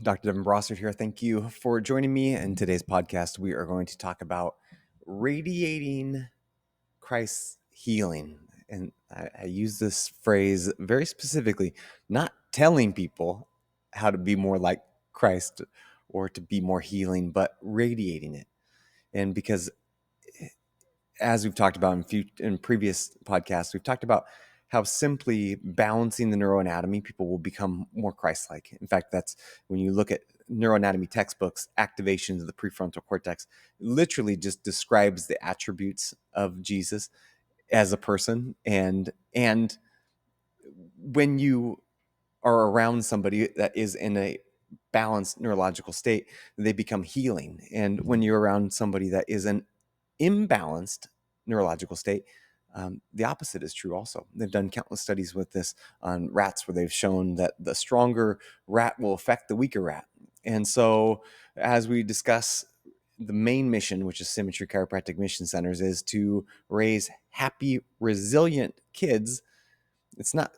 Dr. Devin Brossard here. Thank you for joining me. In today's podcast, we are going to talk about radiating Christ's healing. And I use this phrase very specifically, not telling people how to be more like Christ or to be more healing, but radiating it. And because as we've talked about in previous podcasts, we've talked about how simply balancing the neuroanatomy, people will become more Christ-like. In fact, that's when you look at neuroanatomy textbooks, activations of the prefrontal cortex literally just describes the attributes of Jesus as a person. And when you are around somebody that is in a balanced neurological state, they become healing. And when you're around somebody that is an imbalanced neurological state, the opposite is true also. They've done countless studies with this on rats where they've shown that the stronger rat will affect the weaker rat. And so as we discuss the main mission, which is Symmetry Chiropractic Mission Centers, is to raise happy, resilient kids. It's not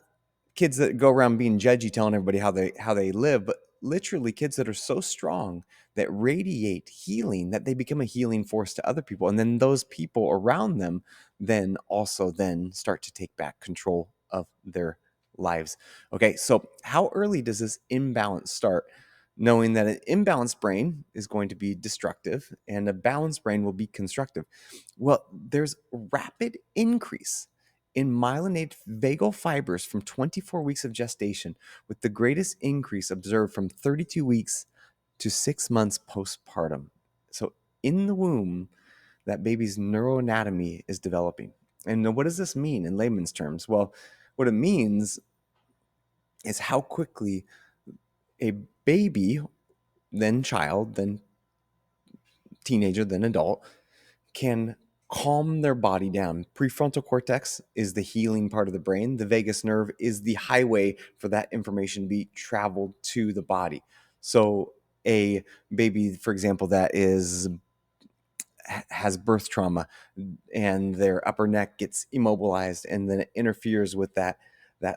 kids that go around being judgy, telling everybody how they live, but literally kids that are so strong that radiate healing that they become a healing force to other people, and then those people around them then also then start to take back control of their lives. Okay, so how early does this imbalance start? Knowing that an imbalanced brain is going to be destructive and a balanced brain will be constructive. Well, there's rapid increase in myelinated vagal fibers from 24 weeks of gestation, with the greatest increase observed from 32 weeks to 6 months postpartum. So, in the womb, that baby's neuroanatomy is developing. And what does this mean in layman's terms? Well, what it means is how quickly a baby, then child, then teenager, then adult, can calm their body down. Prefrontal cortex is the healing part of the brain. The vagus nerve is the highway for that information to be traveled to the body. So a baby, for example, that has birth trauma and their upper neck gets immobilized and then it interferes with that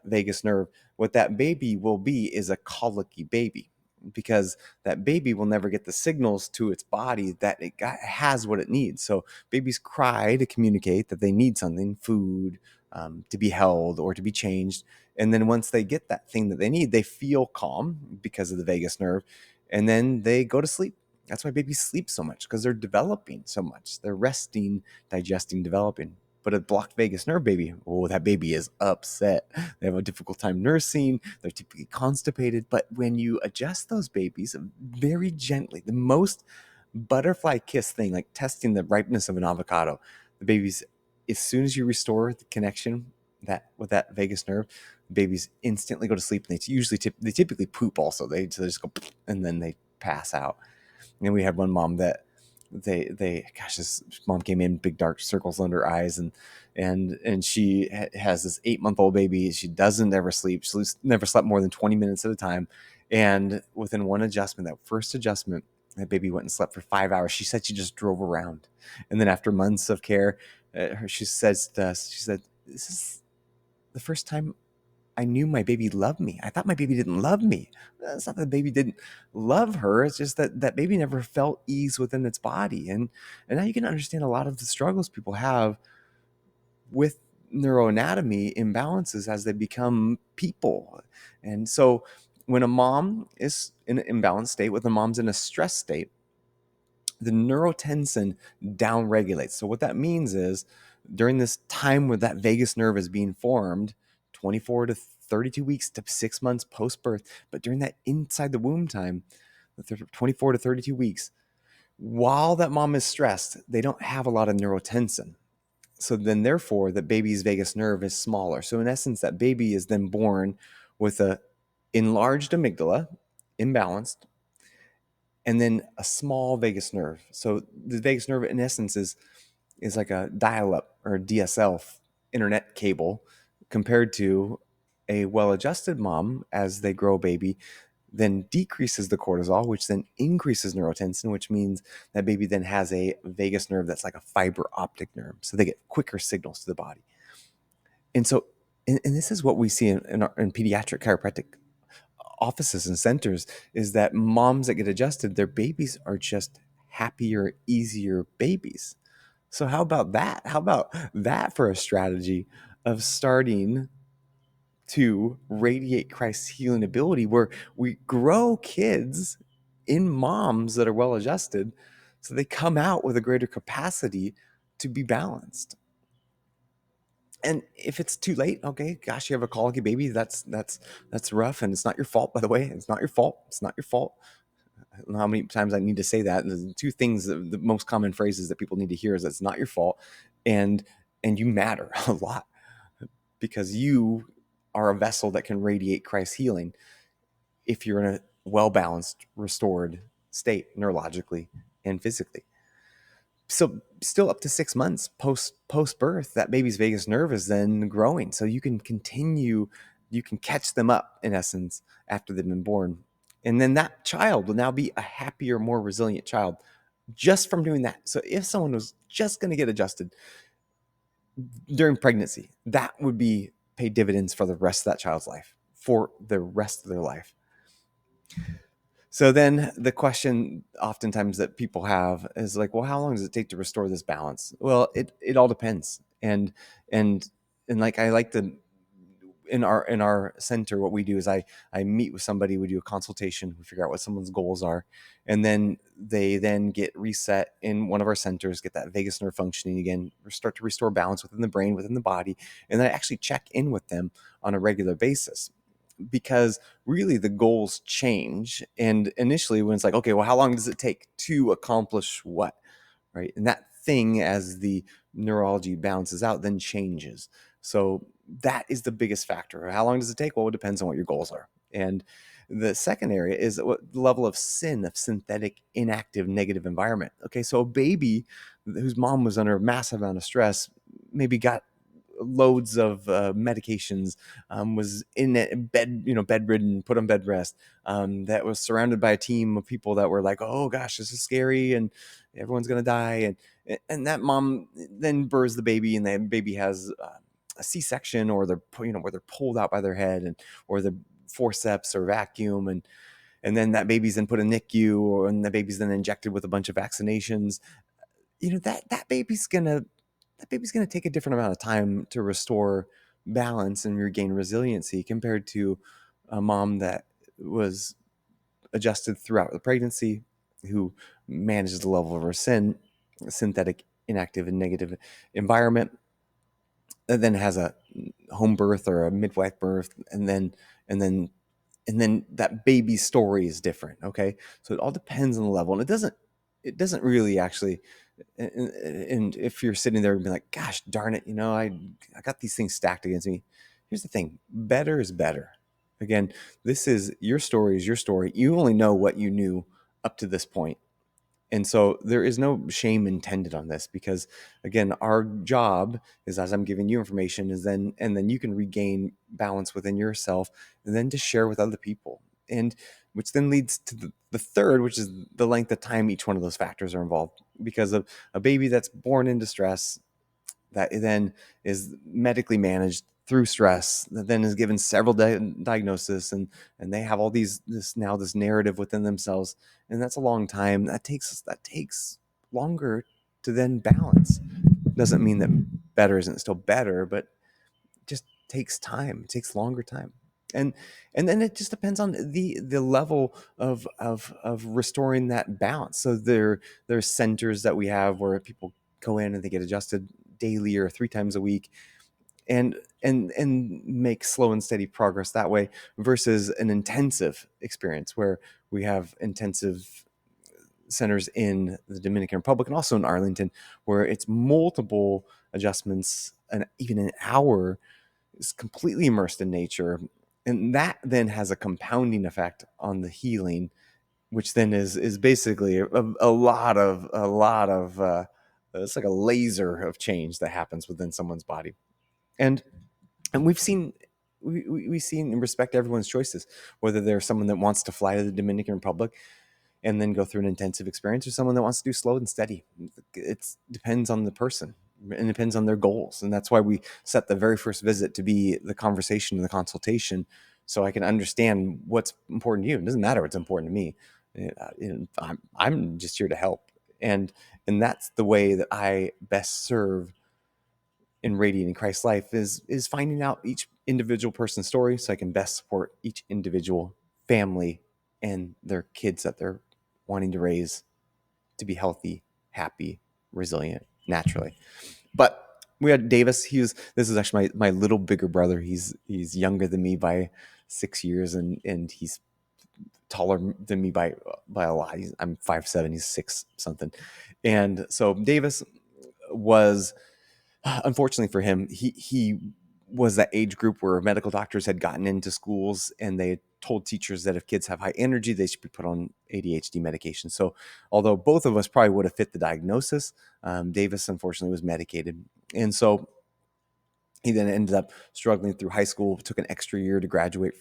vagus nerve, what that baby will be is a colicky baby, because that baby will never get the signals to its body that has what it needs. So babies cry to communicate that they need something, food, to be held or to be changed. And then once they get that thing that they need, they feel calm because of the vagus nerve, and then they go to sleep. That's why babies sleep so much, because they're developing so much. They're resting, digesting, developing. But a blocked vagus nerve baby, oh, that baby is upset. They have a difficult time nursing. They're typically constipated. But when you adjust those babies very gently, the most butterfly kiss thing, like testing the ripeness of an avocado, the babies, as soon as you restore the connection that with that vagus nerve, babies instantly go to sleep. And they typically poop also. They just go and then they pass out. And we had one mom that this mom came in, big dark circles under her eyes, and she has this 8-month-old baby. She doesn't ever sleep. She's never slept more than 20 minutes at a time. And within one adjustment, that first adjustment, that baby went and slept for 5 hours. She said she just drove around. And then after months of care, she says to us, she said, "This is the first time I knew my baby loved me. I thought my baby didn't love me." It's not that the baby didn't love her. It's just that that baby never felt ease within its body. And now you can understand a lot of the struggles people have with neuroanatomy imbalances as they become people. And so when a mom is in an imbalanced state, when the mom's in a stress state, the neurotensin downregulates. So what that means is during this time where that vagus nerve is being formed, 24 to 32 weeks to 6 months post birth, but during that inside the womb time, the 24 to 32 weeks, while that mom is stressed, they don't have a lot of neurotensin. So then therefore the baby's vagus nerve is smaller. So in essence, that baby is then born with a enlarged amygdala, imbalanced, and then a small vagus nerve. So the vagus nerve, in essence, is like a dial-up or DSL internet cable, compared to a well-adjusted mom as they grow a baby, then decreases the cortisol, which then increases neurotensin, which means that baby then has a vagus nerve that's like a fiber optic nerve. So they get quicker signals to the body. And so, and this is what we see in pediatric chiropractic offices and centers is that moms that get adjusted, their babies are just happier, easier babies. So how about that? How about that for a strategy of starting to radiate Christ's healing ability, where we grow kids in moms that are well adjusted so they come out with a greater capacity to be balanced. And if it's too late, okay, gosh, you have a colicky baby, that's rough, and it's not your fault, by the way. It's not your fault. It's not your fault. I don't know how many times I need to say that. And the two things, the most common phrases that people need to hear is that it's not your fault, and you matter a lot, because you are a vessel that can radiate Christ's healing if you're in a well-balanced, restored state neurologically and physically. So still up to 6 months post birth, that baby's vagus nerve is then growing. So you can continue, you can catch them up in essence after they've been born. And then that child will now be a happier, more resilient child just from doing that. So if someone was just going to get adjusted during pregnancy, that would be pay dividends for the rest of that child's life, for the rest of their life. So then the question oftentimes that people have is like, well, how long does it take to restore this balance? Well, it all depends. And like I like to, in our center, what we do is I meet with somebody, we do a consultation, we figure out what someone's goals are, and then they then get reset in one of our centers, get that vagus nerve functioning again, start to restore balance within the brain, within the body, and then I actually check in with them on a regular basis, because really the goals change. And initially when it's like, okay, well, how long does it take to accomplish what, right? And that thing, as the neurology balances out, then changes. So that is the biggest factor. How long does it take? Well, it depends on what your goals are. And the second area is what level of sin, of synthetic, inactive, negative environment. Okay, so a baby whose mom was under a massive amount of stress, maybe got loads of medications, was in bed, bedridden, put on bed rest, that was surrounded by a team of people that were like, oh gosh, this is scary and everyone's gonna die, and that mom then births the baby, and the baby has a C-section, or they're where they're pulled out by their head, and or the forceps or vacuum, and then that baby's then put in NICU, and the baby's then injected with a bunch of vaccinations. That baby's gonna take a different amount of time to restore balance and regain resiliency compared to a mom that was adjusted throughout the pregnancy, who manages the level of her synthetic, inactive, and negative environment, and then has a home birth or a midwife birth, and then that baby story is different. Okay, so it all depends on the level, and it doesn't really actually. And if you're sitting there and be like, gosh darn it, I got these things stacked against me. Here's the thing: better is better. Again, this is your story, is your story. You only know what you knew up to this point. And so there is no shame intended on this, because again, our job is, as I'm giving you information, is then you can regain balance within yourself, and then to share with other people. And which then leads to the third, which is the length of time each one of those factors are involved. Because of a baby that's born in distress, that then is medically managed through stress, that then is given several diagnoses, and they have all this narrative within themselves, and that's a long time. That takes longer to then balance. Doesn't mean that better isn't still better, but it just takes time. It takes longer time. And then it just depends on the level of restoring that balance. So there's centers that we have where people go in and they get adjusted daily or 3 times a week, and make slow and steady progress that way, versus an intensive experience where we have intensive centers in the Dominican Republic and also in Arlington, where it's multiple adjustments, and even an hour is completely immersed in nature. And that then has a compounding effect on the healing, which then is basically a lot of it's like a laser of change that happens within someone's body. And and we've seen and respect everyone's choices, whether they're someone that wants to fly to the Dominican Republic and then go through an intensive experience, or someone that wants to do slow and steady. It depends on the person, and depends on their goals. And that's why we set the very first visit to be the conversation and the consultation, so I can understand what's important to you. It doesn't matter what's important to me. I'm just here to help, and that's the way that I best serve in radiating Christ's life is finding out each individual person's story, so I can best support each individual family and their kids that they're wanting to raise to be healthy, happy, resilient, naturally. But we had Davis. This is actually my little bigger brother. He's younger than me by 6 years, and he's taller than me by a lot. I'm 5'7", he's 6 something. And so Davis was, unfortunately for him, he was that age group where medical doctors had gotten into schools and they told teachers that if kids have high energy, they should be put on ADHD medication. So although both of us probably would have fit the diagnosis, Davis unfortunately was medicated. And so he then ended up struggling through high school, took an extra year to graduate.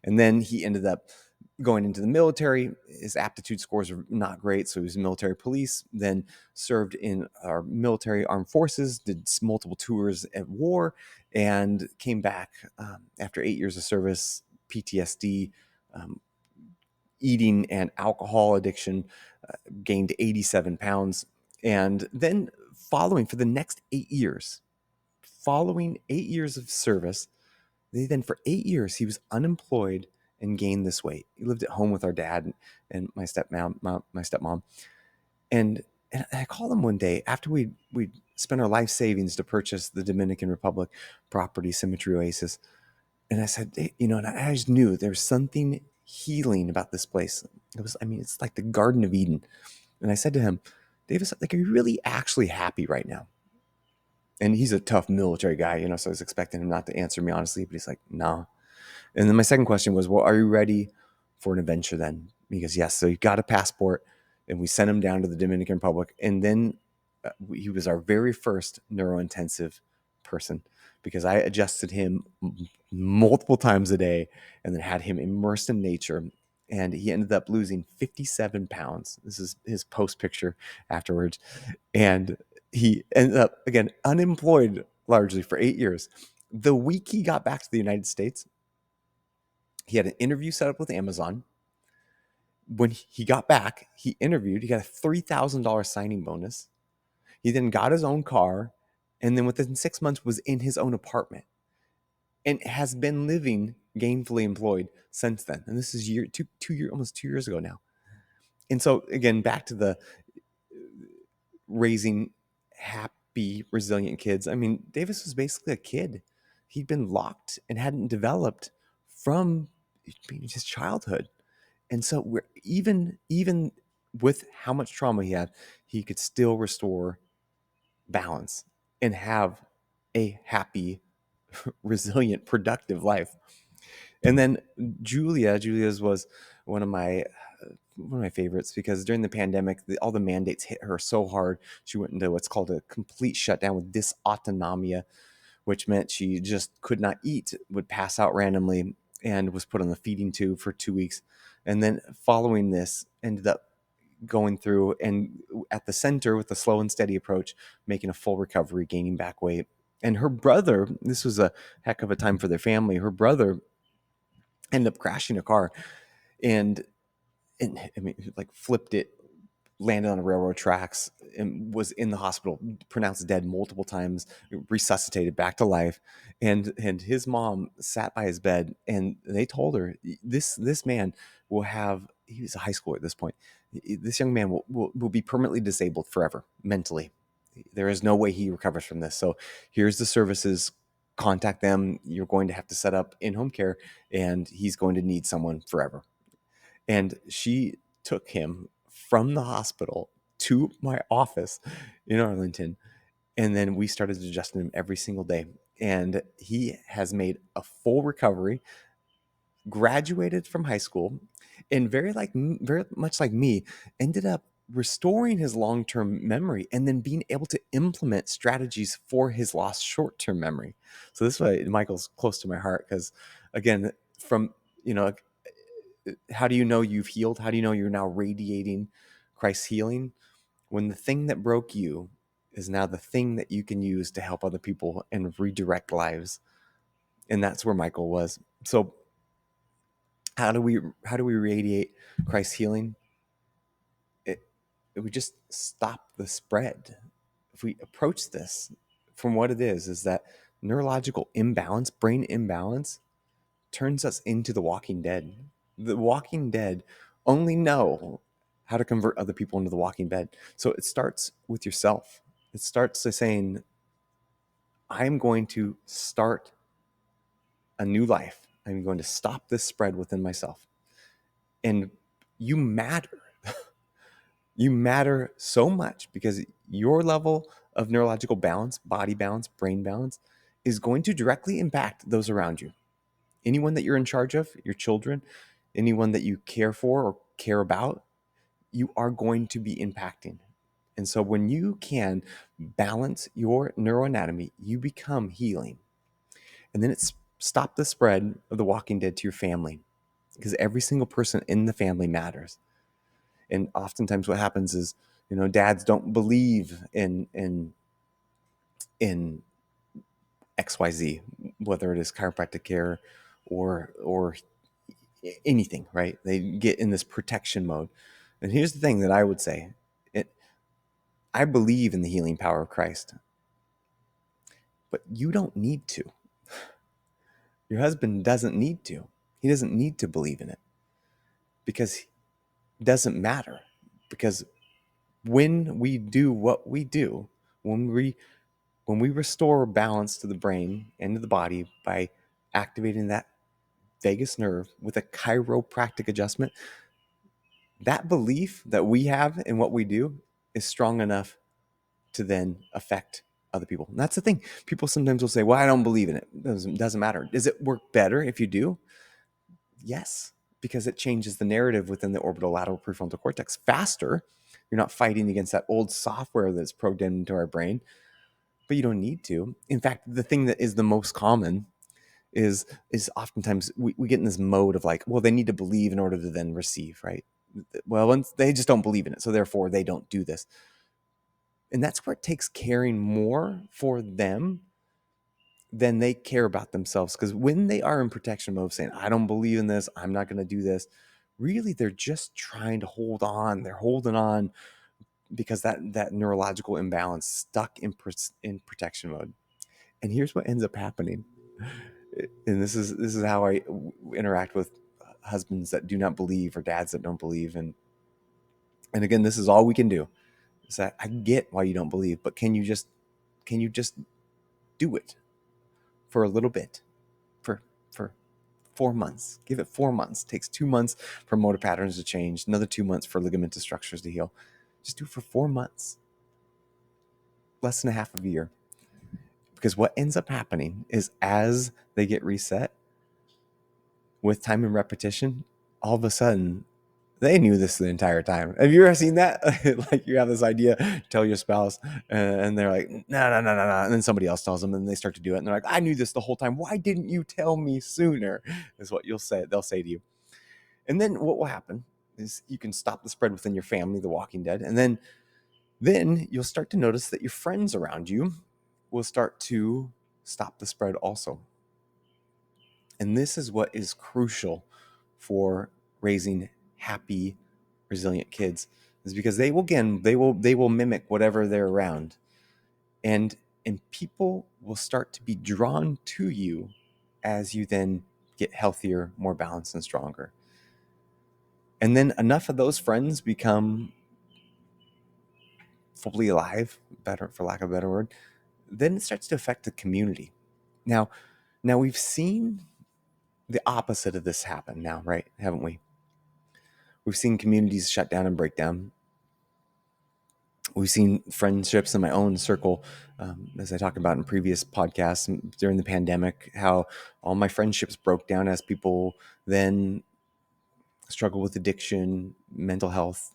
And then he ended up going into the military. His aptitude scores were not great, so he was military police, then served in our military armed forces, did multiple tours at war, and came back after 8 years of service, PTSD, um, eating and alcohol addiction, gained 87 pounds. And then following for the next 8 years, following 8 years of service, then for 8 years he was unemployed and gained this weight. He lived at home with our dad and my stepmom. And I called him one day after we spent our life savings to purchase the Dominican Republic property, Symmetry Oasis. And I said, hey, and I just knew there was something healing about this place. It's like the Garden of Eden. And I said to him, Davis, like, are you really actually happy right now? And he's a tough military guy, so I was expecting him not to answer me honestly, but he's like, no. And then my second question was, well, are you ready for an adventure then? He goes, yes. So he got a passport and we sent him down to the Dominican Republic. And then he was our very first neurointensive person because I adjusted him multiple times a day and then had him immersed in nature. And he ended up losing 57 pounds. This is his post picture afterwards. And he ended up, again, unemployed largely for 8 years. The week he got back to the United States, he had an interview set up with Amazon. When he got back, he interviewed. He got a $3,000 signing bonus. He then got his own car, and then within 6 months was in his own apartment and has been living gainfully employed since then. And this is almost 2 years ago now. And so again, back to the raising happy, resilient kids. Davis was basically a kid. He'd been locked and hadn't developed from his childhood. And so we're even with how much trauma he had, he could still restore balance and have a happy, resilient, productive life. And then Julia's was one of my favorites because during the pandemic, all the mandates hit her so hard. She went into what's called a complete shutdown with dysautonomia, which meant she just could not eat, would pass out randomly, and was put on the feeding tube for 2 weeks. And then following this, ended up going through and at the center with a slow and steady approach, making a full recovery, gaining back weight. And her brother, this was a heck of a time for their family. Her brother ended up crashing a car and like flipped it, landed on railroad tracks, and was in the hospital, pronounced dead multiple times, resuscitated back to life. And his mom sat by his bed, and they told her, this man will have, he was a high schooler at this point, this young man will be permanently disabled forever mentally. There is no way he recovers from this. So here's the services, contact them. You're going to have to set up in-home care, and he's going to need someone forever. And she took him from the hospital to my office in Arlington. And then we started adjusting him every single day. And he has made a full recovery, graduated from high school, and very much like me, ended up restoring his long-term memory and then being able to implement strategies for his lost short-term memory. So this is why Michael's close to my heart, because again, from, how do you know you've healed? How do you know you're now radiating Christ's healing? When the thing that broke you is now the thing that you can use to help other people and redirect lives. And that's where Michael was. So How do we radiate Christ's healing? It, we just stop the spread. If we approach this from what it is that neurological imbalance, brain imbalance, turns us into the Walking Dead. The Walking Dead only know how to convert other people into the Walking Dead. So it starts with yourself. It starts to saying, I'm going to start a new life. I'm going to stop this spread within myself. And you matter. You matter so much because your level of neurological balance, body balance, brain balance is going to directly impact those around you. Anyone that you're in charge of, your children, anyone that you care for or care about, you are going to be impacting. And so when you can balance your neuroanatomy, you become healing. And then it's stop the spread of the Walking Dead to your family because every single person in the family matters. And oftentimes what happens is, dads don't believe in XYZ, whether it is chiropractic care or anything, right? They get in this protection mode. And here's the thing that I would say. I believe in the healing power of Christ, but you don't need to. Your husband doesn't need to. He doesn't need to believe in it because it doesn't matter. Because when we do what we do, when we restore balance to the brain and to the body by activating that vagus nerve with a chiropractic adjustment, that belief that we have in what we do is strong enough to then affect other people. And that's the thing. People sometimes will say, well, I don't believe in it. It doesn't matter. Does it work better if you do? Yes, because it changes the narrative within the orbitolateral prefrontal cortex faster. You're not fighting against that old software that's programmed into our brain, but you don't need to. In fact, the thing that is the most common is oftentimes we get in this mode of like, well, they need to believe in order to then receive, right? Well, they just don't believe in it, so therefore they don't do this. And that's where it takes caring more for them than they care about themselves. Because when they are in protection mode, saying, I don't believe in this, I'm not going to do this, really, they're just trying to hold on. They're holding on because that neurological imbalance stuck in protection mode. And here's what ends up happening. And this is how I interact with husbands that do not believe or dads that don't believe. And again, this is all we can do. Is that I get why you don't believe, but can you just do it for a little bit, for 4 months? Give it 4 months. It takes 2 months for motor patterns to change, another 2 months for ligamentous structures to heal. Just do it for 4 months, less than a half of a year. Because what ends up happening is as they get reset with time and repetition, all of a sudden they knew this the entire time. Have you ever seen that? Like you have this idea, tell your spouse, and they're like, no, no, no, no, no. And then somebody else tells them, and they start to do it. And they're like, I knew this the whole time. Why didn't you tell me sooner? Is what they'll say to you. And then what will happen is you can stop the spread within your family, the Walking Dead. And then you'll start to notice that your friends around you will start to stop the spread also. And this is what is crucial for raising happy, resilient kids, is because they will mimic whatever they're around. And people will start to be drawn to you as you then get healthier, more balanced, and stronger. And then enough of those friends become fully alive, better for lack of a better word, then it starts to affect the community. Now we've seen the opposite of this happen now, right? Haven't we? We've seen communities shut down and break down. We've seen friendships in my own circle, as I talked about in previous podcasts during the pandemic, how all my friendships broke down as people then struggle with addiction, mental health,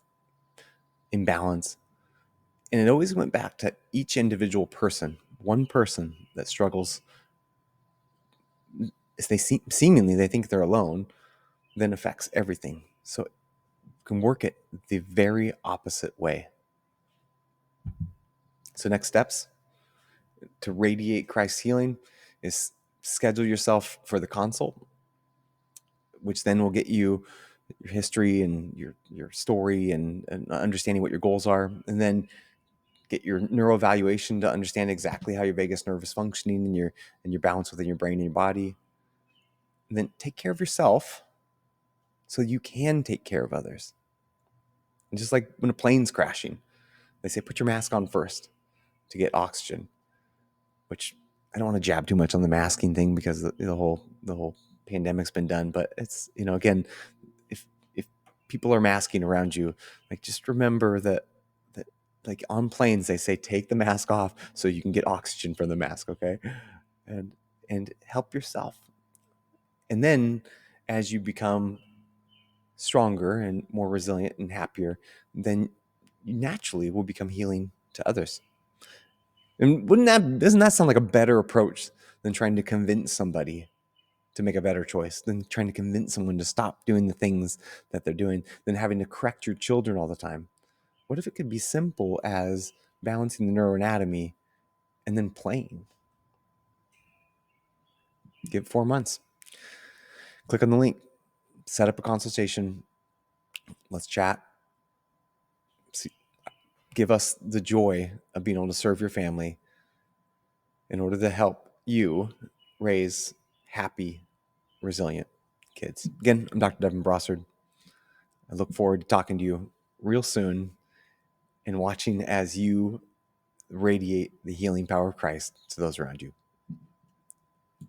imbalance. And it always went back to each individual person, one person that struggles. If they seemingly they think they're alone, then affects everything. So it can work it the very opposite way. So next steps to radiate Christ's healing is schedule yourself for the consult. which then will get you your history and your story and understanding what your goals are, and then get your neuroevaluation to understand exactly how your vagus nerve is functioning and your balance within your brain and your body. And then take care of yourself so you can take care of others. And just like when a plane's crashing, they say put your mask on first to get oxygen, which I don't want to jab too much on the masking thing because the whole pandemic's been done. But it's, again, if people are masking around you, like just remember that like on planes they say take the mask off so you can get oxygen from the mask, okay? And help yourself. And then as you become stronger and more resilient and happier, then you naturally will become healing to others. And doesn't that sound like a better approach than trying to convince somebody to make a better choice, than trying to convince someone to stop doing the things that they're doing, than having to correct your children all the time? What if it could be simple as balancing the neuroanatomy and then playing? Give it 4 months. Click on the link, set up a consultation. Let's chat. See, give us the joy of being able to serve your family in order to help you raise happy, resilient kids. Again, I'm Dr. Devin Brossard. I look forward to talking to you real soon and watching as you radiate the healing power of Christ to those around you.